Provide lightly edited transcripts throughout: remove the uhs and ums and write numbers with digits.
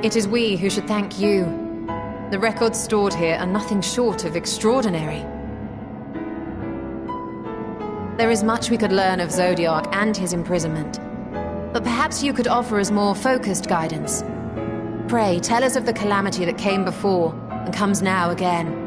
It is we who should thank you. The records stored here are nothing short of extraordinary. There is much we could learn of Zodiac and his imprisonment, but perhaps you could offer us more focused guidance. Pray, tell us of the calamity that came before and comes now again.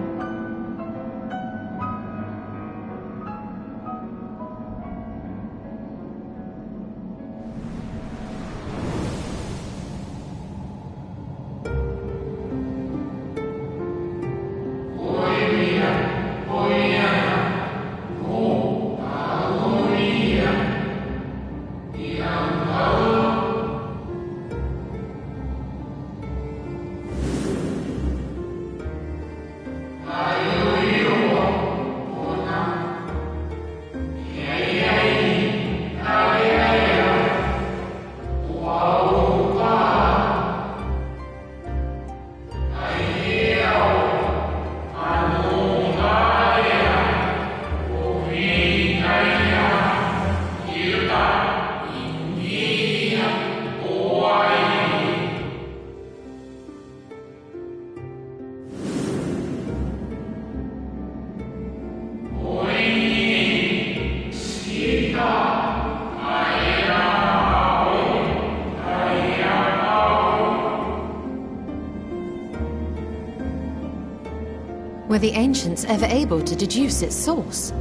Were the ancients ever able to deduce its source?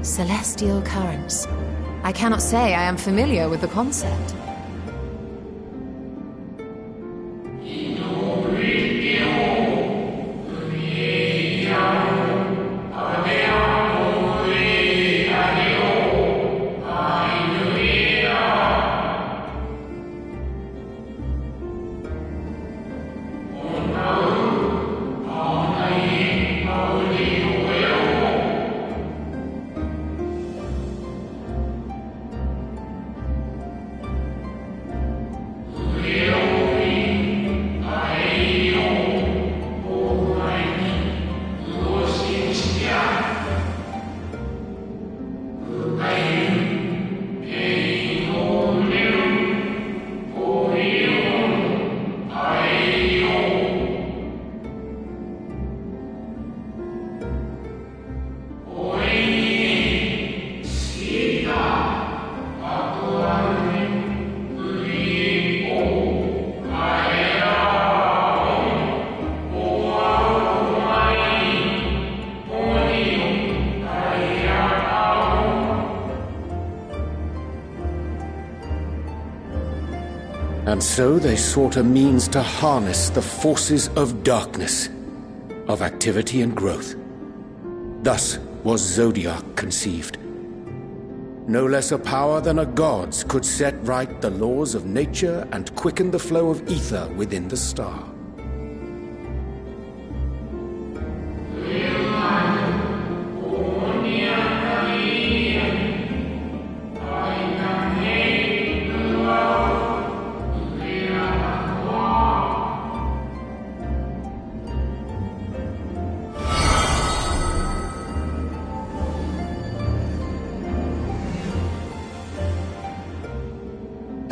Celestial currents. I cannot say I am familiar with the concept. And so they sought a means to harness the forces of darkness, of activity and growth. Thus was Zodiac conceived. No less a power than a god's could set right the laws of nature and quicken the flow of ether within the star.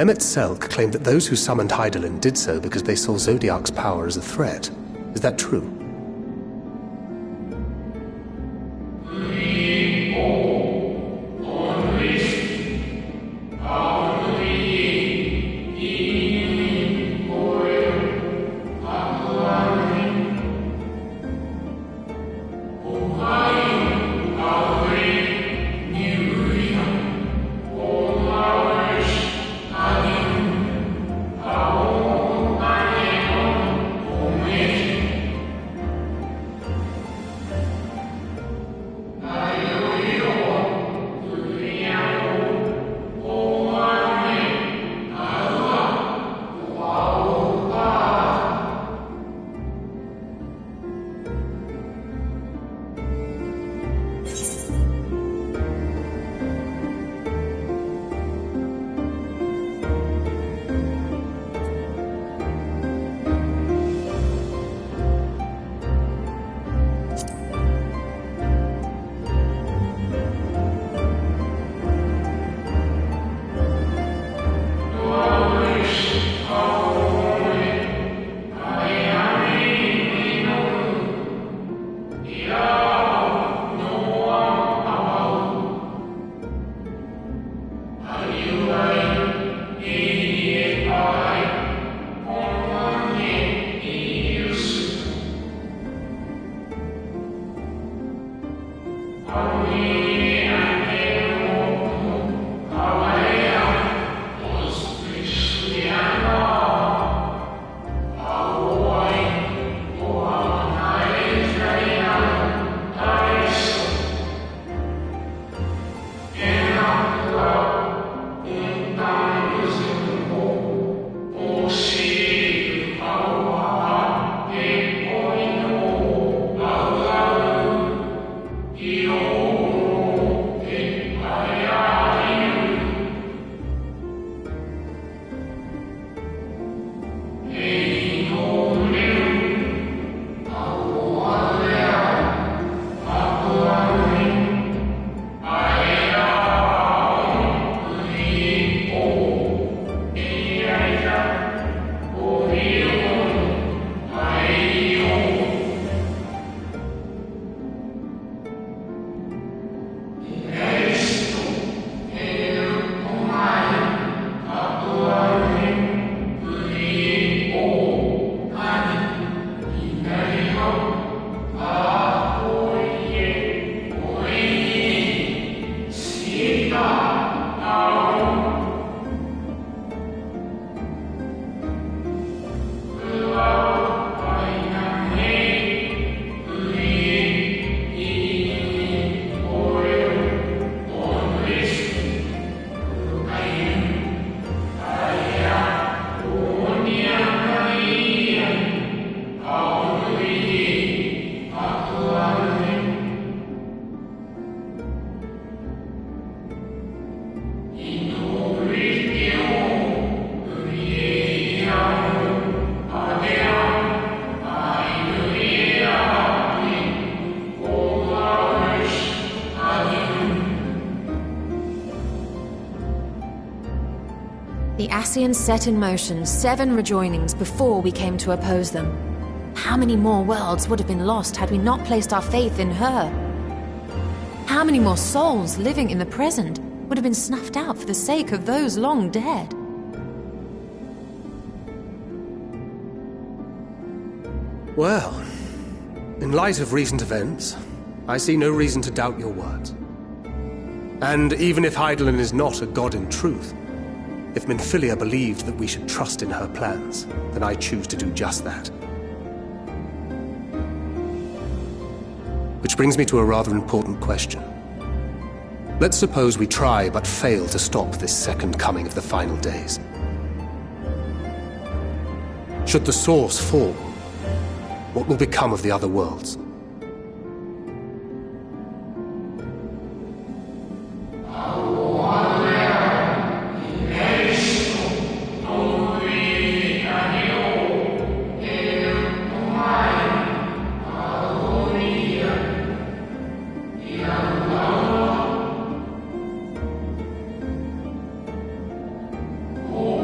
Selk claimed that those who summoned Hydaelyn did so because they saw Zodiac's power as a threat. Is that true? The Ascians set in motion 7 rejoinings before we came to oppose them. How many more worlds would have been lost had we not placed our faith in her? How many more souls living in the present would have been snuffed out for the sake of those long dead? Well, in light of recent events, I see no reason to doubt your words. And even if Hydaelyn is not a god in truth, if Minfilia believed that we should trust in her plans, then I choose to do just that. Which brings me to a rather important question. Let's suppose we try but fail to stop this second coming of the final days. Should the Source fall, what will become of the other worlds? Oh.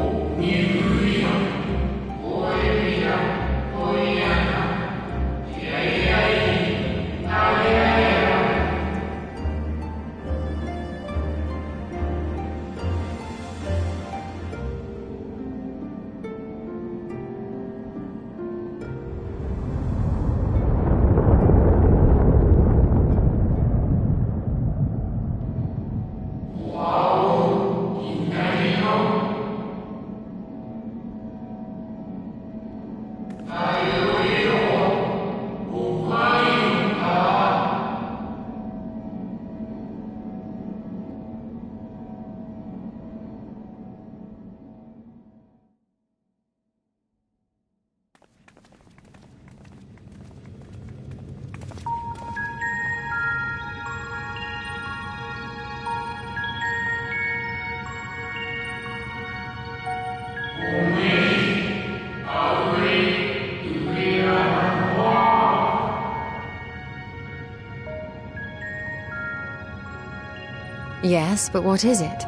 Yes, but what is it?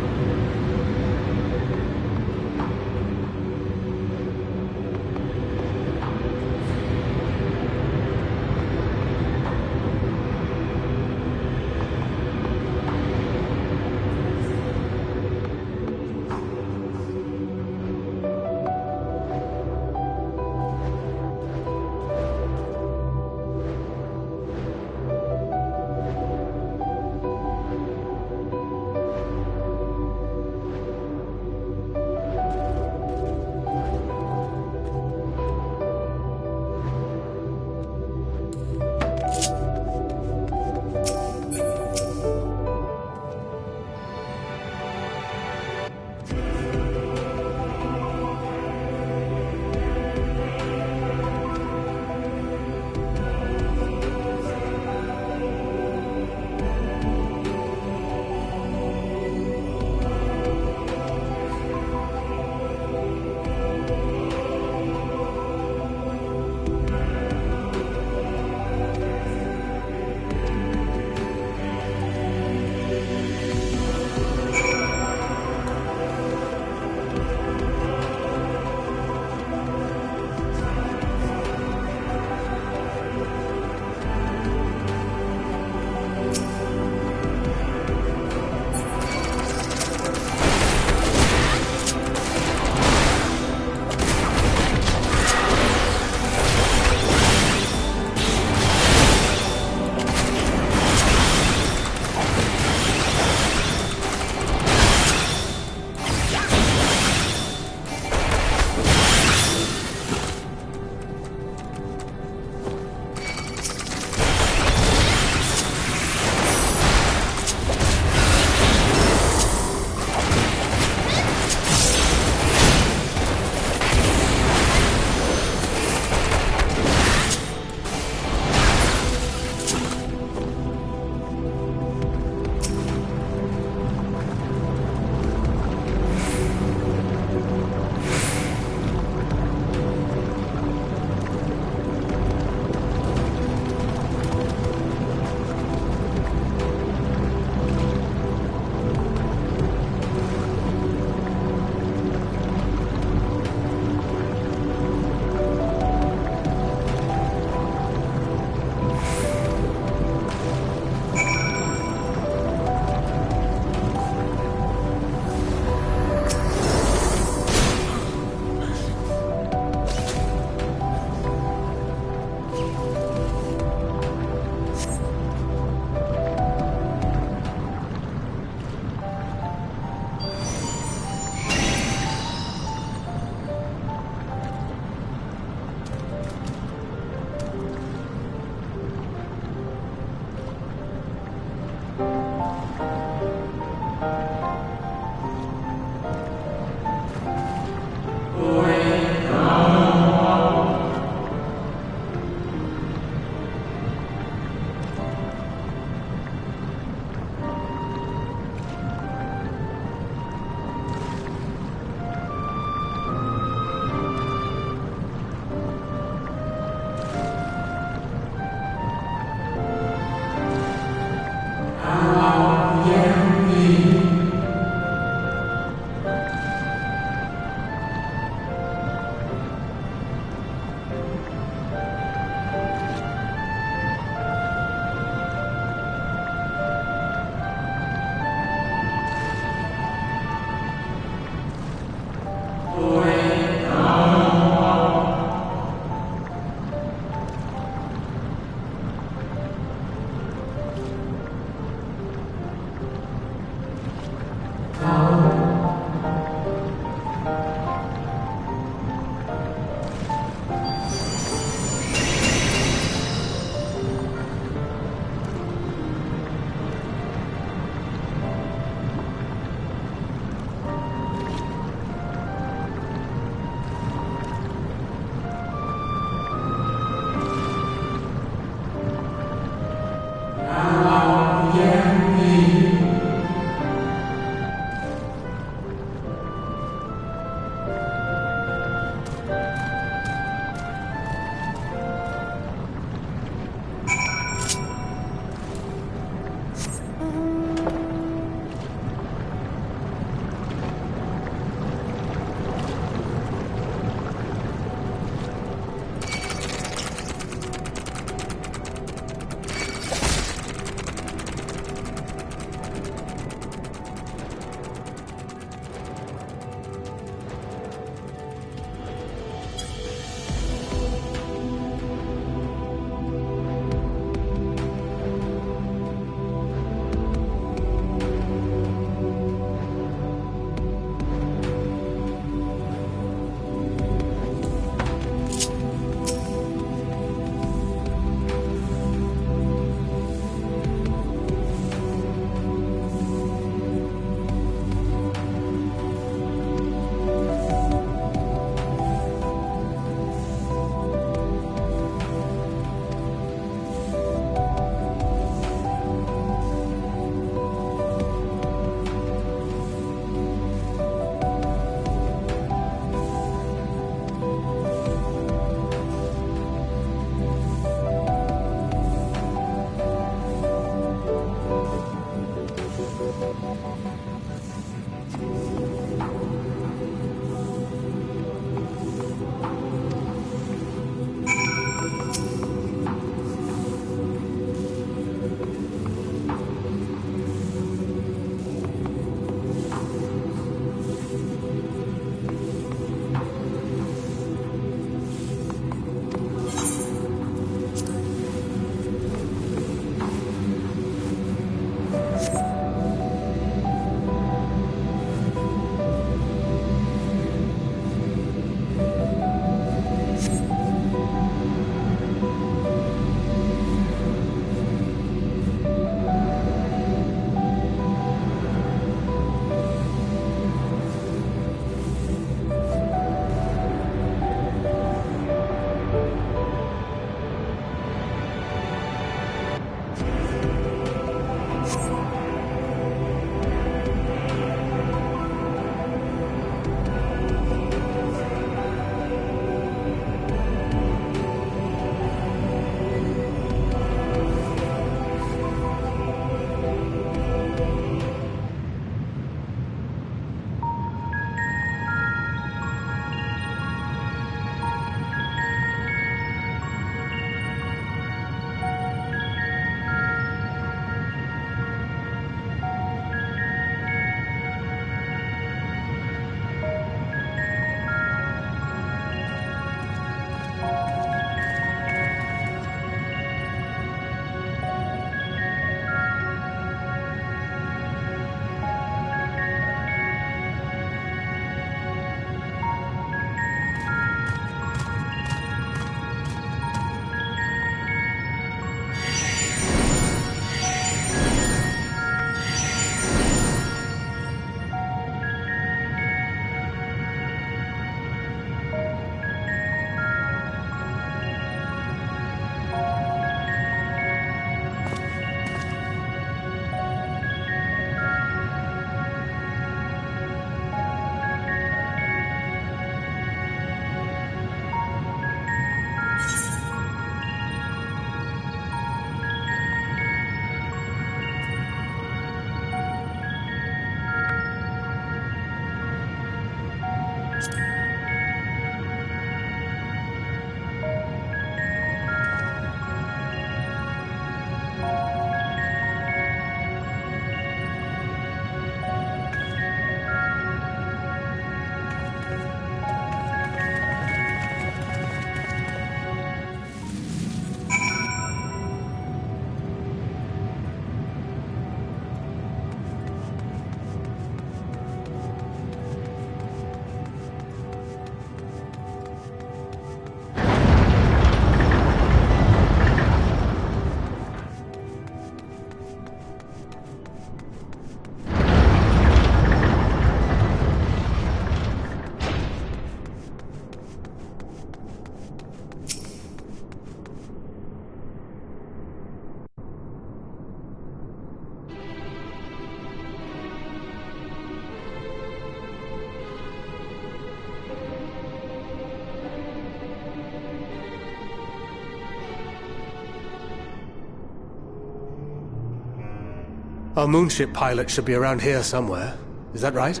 Our moonship pilot should be around here somewhere. Is that right?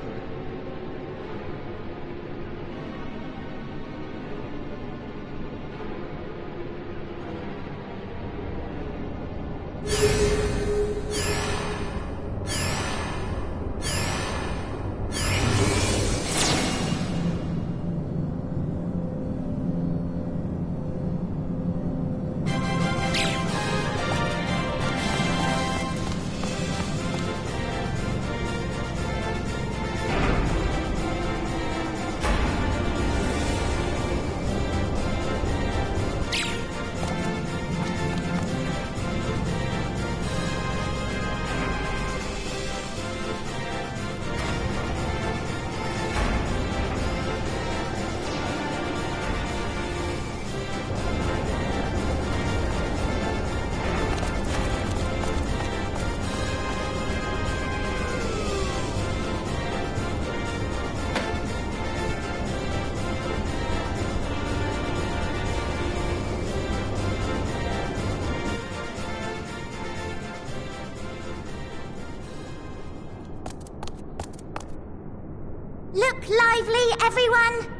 Look lively, everyone!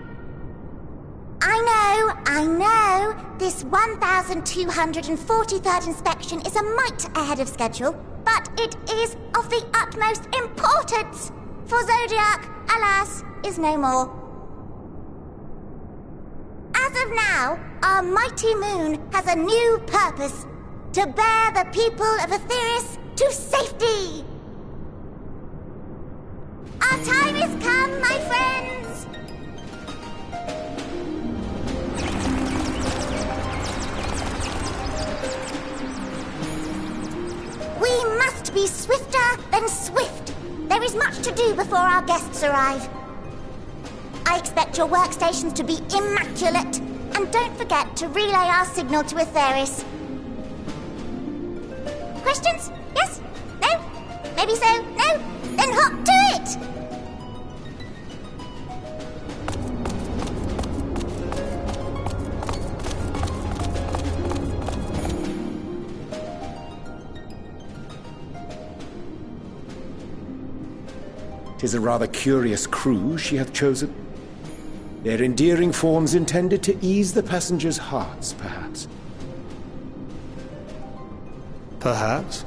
I know, this 1243rd inspection is a mite ahead of schedule, but it is of the utmost importance, for Zodiac, alas, is no more. As of now, our mighty moon has a new purpose, to bear the people of Etheirys to safety! Our time has come, my friends! We must be swifter than swift. There is much to do before our guests arrive. I expect your workstations to be immaculate, and don't forget to relay our signal to Etheirys. Questions? Yes? No? Maybe so? No? Then hop to it! "'Tis a rather curious crew she hath chosen. Their endearing forms intended to ease the passengers' hearts, perhaps." Perhaps.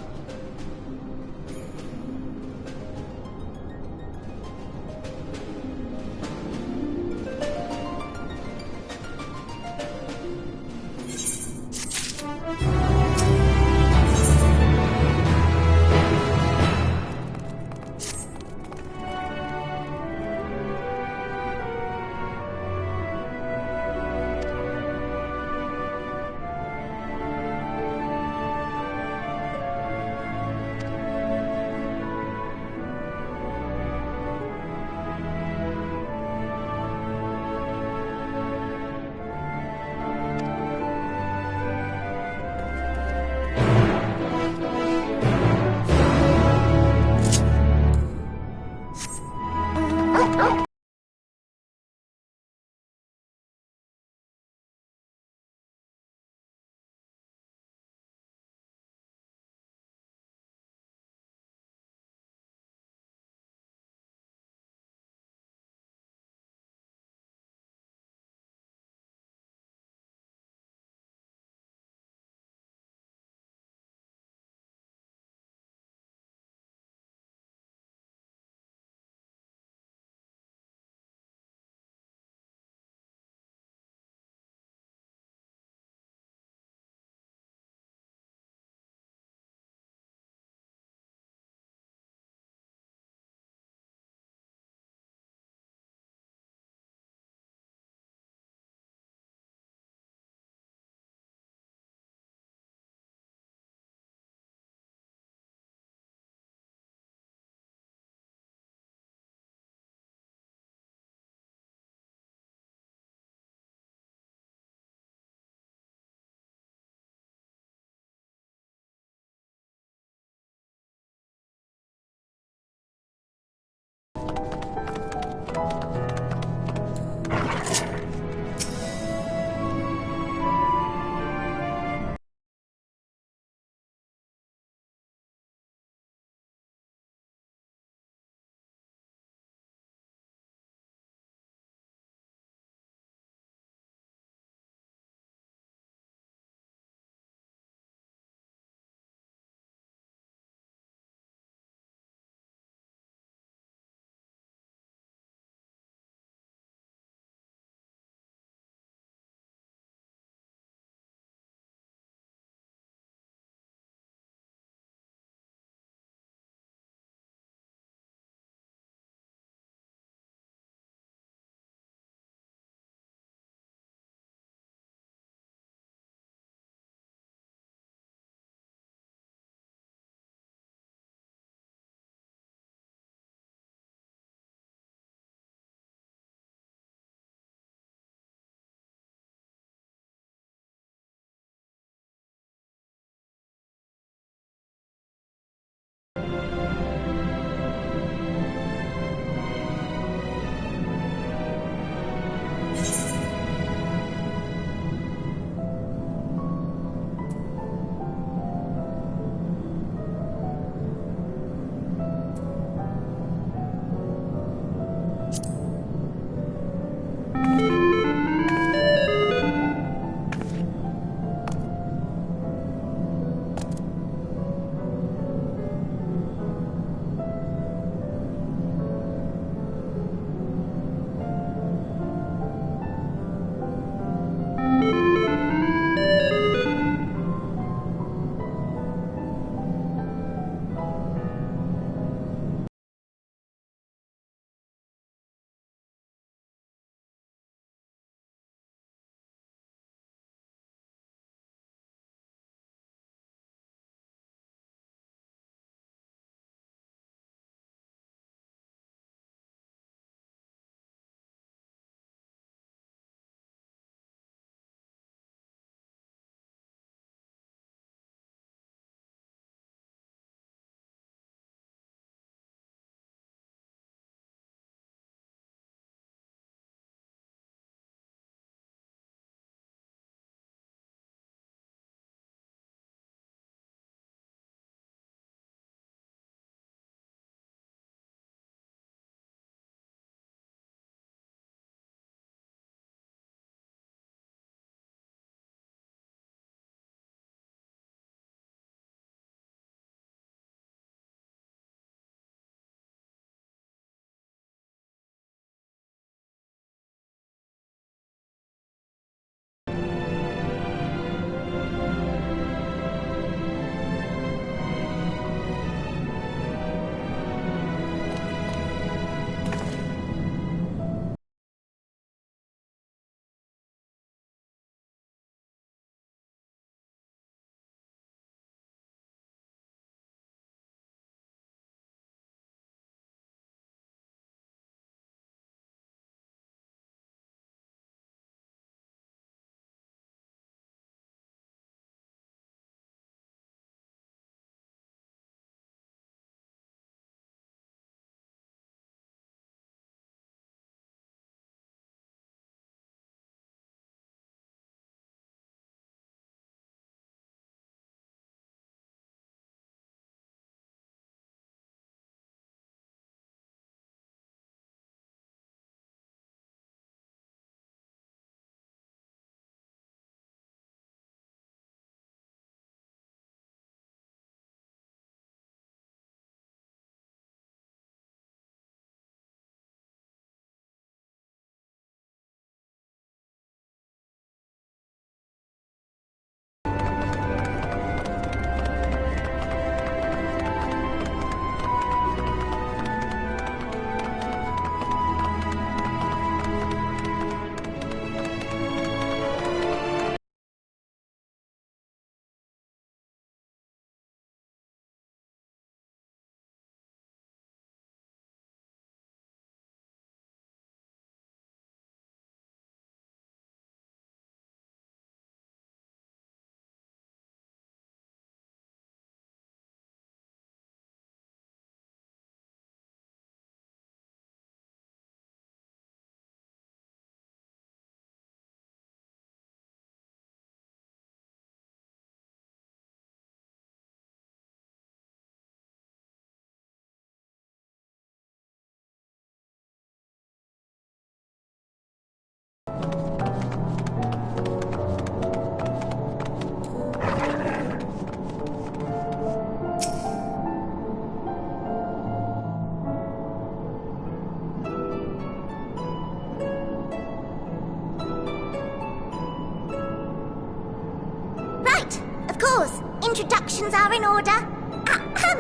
introductions are in order. Ahem.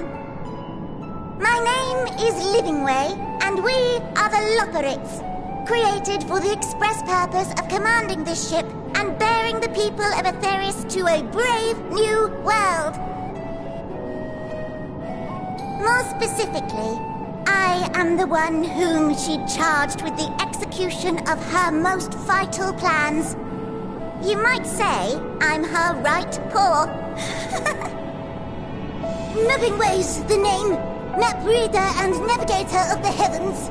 My name is Livingway, and we are the Lotharites, created for the express purpose of commanding this ship and bearing the people of Aetheris to a brave new world. More specifically, I am the one whom she charged with the execution of her most vital plans. You might say I'm her right paw. Livingway's the name, map reader and navigator of the heavens.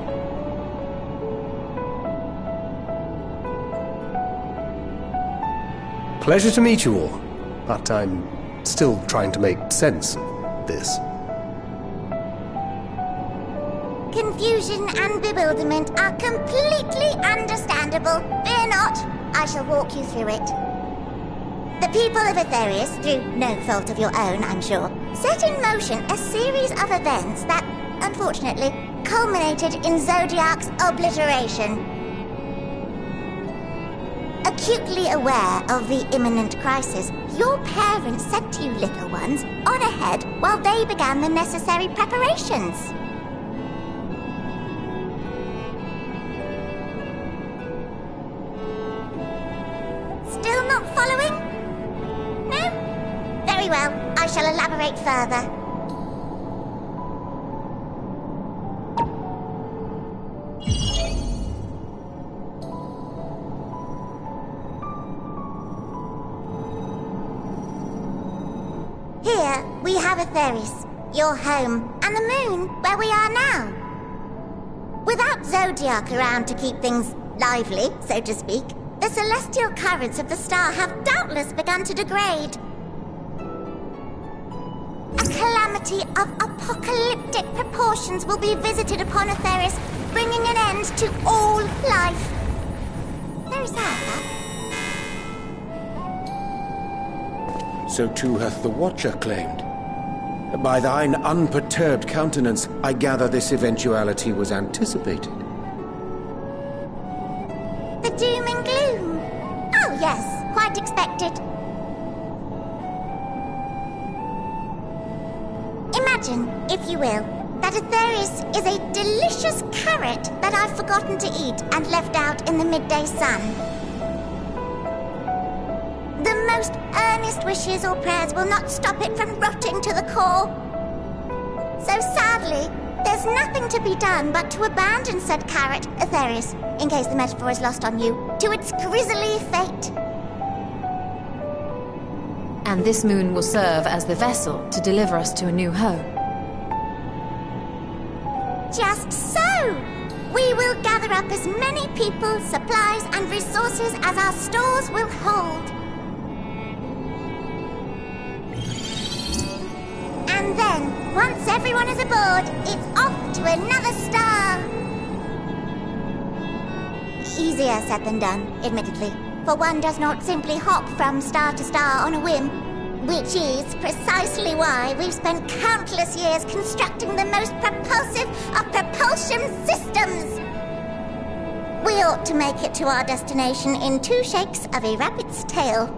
Pleasure to meet you all, but I'm still trying to make sense of this. Confusion and bewilderment are completely understandable. Fear not, I shall walk you through it. The people of Aetheris, through no fault of your own, I'm sure, set in motion a series of events that, unfortunately, culminated in Zodiac's obliteration. Acutely aware of the imminent crisis, your parents sent you little ones on ahead while they began the necessary preparations. Still not following? No? Very well, I shall elaborate further. Here, we have Aetheris, your home, and the moon, where we are now. Without Zodiac around to keep things lively, so to speak, the celestial currents of the star have doubtless begun to degrade. A calamity of apocalyptic proportions will be visited upon Aetheris, bringing an end to all life. Very sad, that. So too hath the Watcher claimed. By thine unperturbed countenance, I gather this eventuality was anticipated. The doom and gloom. Oh yes, quite expected. Imagine, if you will, that Aetheris is a delicious carrot that I've forgotten to eat and left out in the midday sun. The most earnest wishes or prayers will not stop it from rotting to the core. So sadly, there's nothing to be done but to abandon said carrot, Aetheris, in case the metaphor is lost on you, to its grisly fate. And this moon will serve as the vessel to deliver us to a new home. Just so! We will gather up as many people, supplies, and resources as our stores will hold. And then, once everyone is aboard, it's off to another star! Easier said than done, admittedly, for one does not simply hop from star to star on a whim, which is precisely why we've spent countless years constructing the most propulsive of propulsion systems! We ought to make it to our destination in 2 shakes of a rabbit's tail.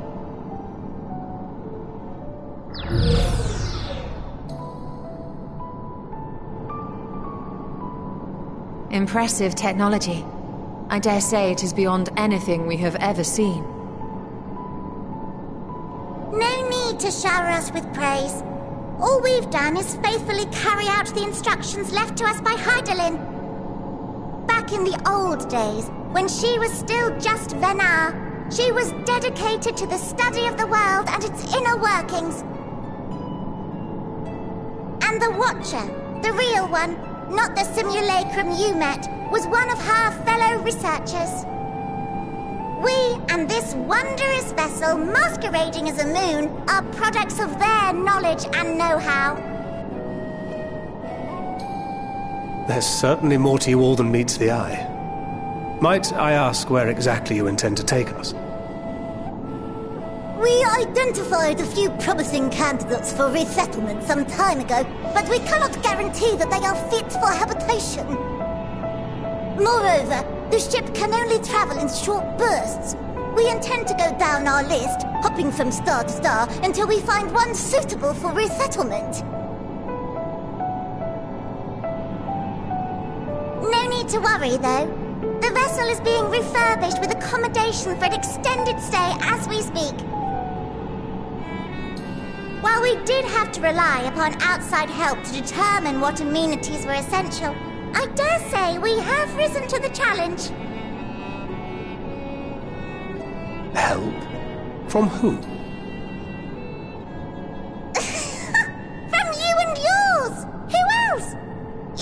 Impressive technology. I dare say it is beyond anything we have ever seen. No need to shower us with praise. All we've done is faithfully carry out the instructions left to us by Hydaelyn. Back in the old days, when she was still just Venar, she was dedicated to the study of the world and its inner workings. And the Watcher, the real one, not the simulacrum you met, was one of her fellow researchers. We and this wondrous vessel masquerading as a moon are products of their knowledge and know-how. There's certainly more to you all than meets the eye. Might I ask where exactly you intend to take us? We identified a few promising candidates for resettlement some time ago, but we cannot guarantee that they are fit for habitation. Moreover, the ship can only travel in short bursts. We intend to go down our list, hopping from star to star, until we find one suitable for resettlement. No need to worry, though. The vessel is being refurbished with accommodation for an extended stay as we speak. While we did have to rely upon outside help to determine what amenities were essential, I dare say we have risen to the challenge. Help? From who? From you and yours! Who else?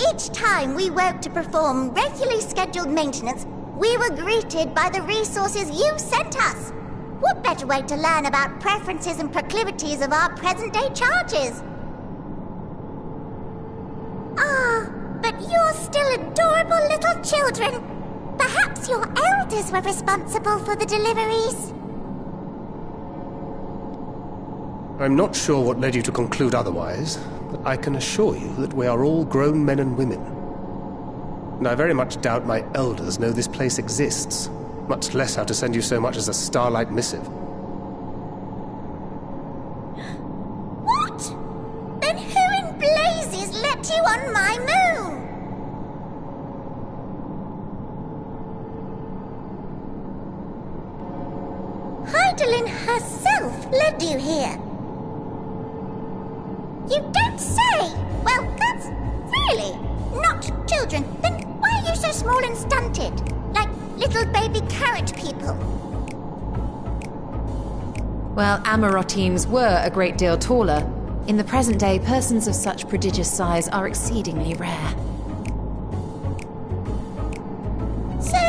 Each time we woke to perform regularly scheduled maintenance, we were greeted by the resources you sent us. What better way to learn about preferences and proclivities of our present-day charges? Ah, but you're still adorable little children. Perhaps your elders were responsible for the deliveries. I'm not sure what led you to conclude otherwise, but I can assure you that we are all grown men and women. And I very much doubt my elders know this place exists, much less how to send you so much as a starlight missive. What? Then who in blazes let you on my moon? Heidelin herself led you here. You don't say! Well, that's really not children. Then why are you so small and stunted? Like little baby carrot people. Well, Amarotines were a great deal taller. In the present day, persons of such prodigious size are exceedingly rare. So,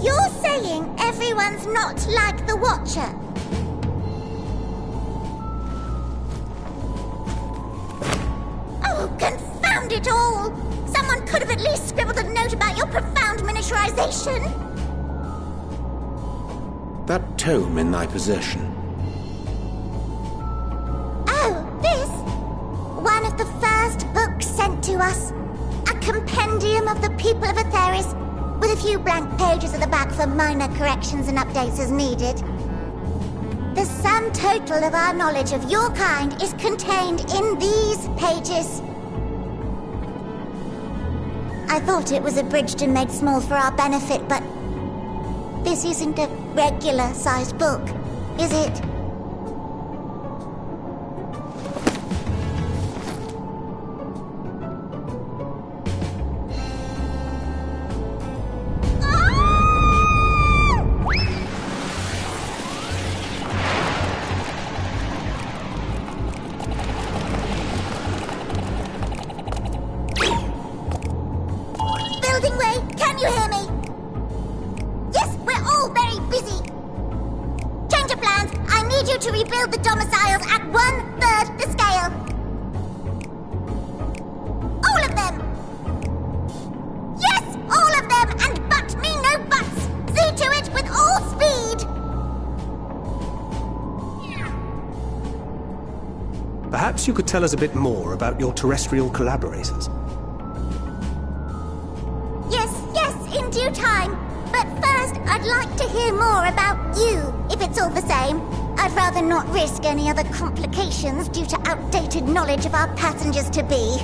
you're saying everyone's not like the Watcher? Oh, confound it all! Someone could have at least scribbled a note about your profound miniaturization. That tome in thy possession. Oh, this? One of the first books sent to us. A compendium of the people of Aetheris, with a few blank pages at the back for minor corrections and updates as needed. The sum total of our knowledge of your kind is contained in these pages. I thought it was abridged and made small for our benefit, but this isn't a regular-sized book, is it? Can you hear me? Yes, we're all very busy. Change of plans. I need you to rebuild the domiciles at 1/3 the scale. All of them. Yes, all of them, and but me no buts. See to it with all speed. Perhaps you could tell us a bit more about your terrestrial collaborators. In due time. But first, I'd like to hear more about you, if it's all the same. I'd rather not risk any other complications due to outdated knowledge of our passengers-to-be.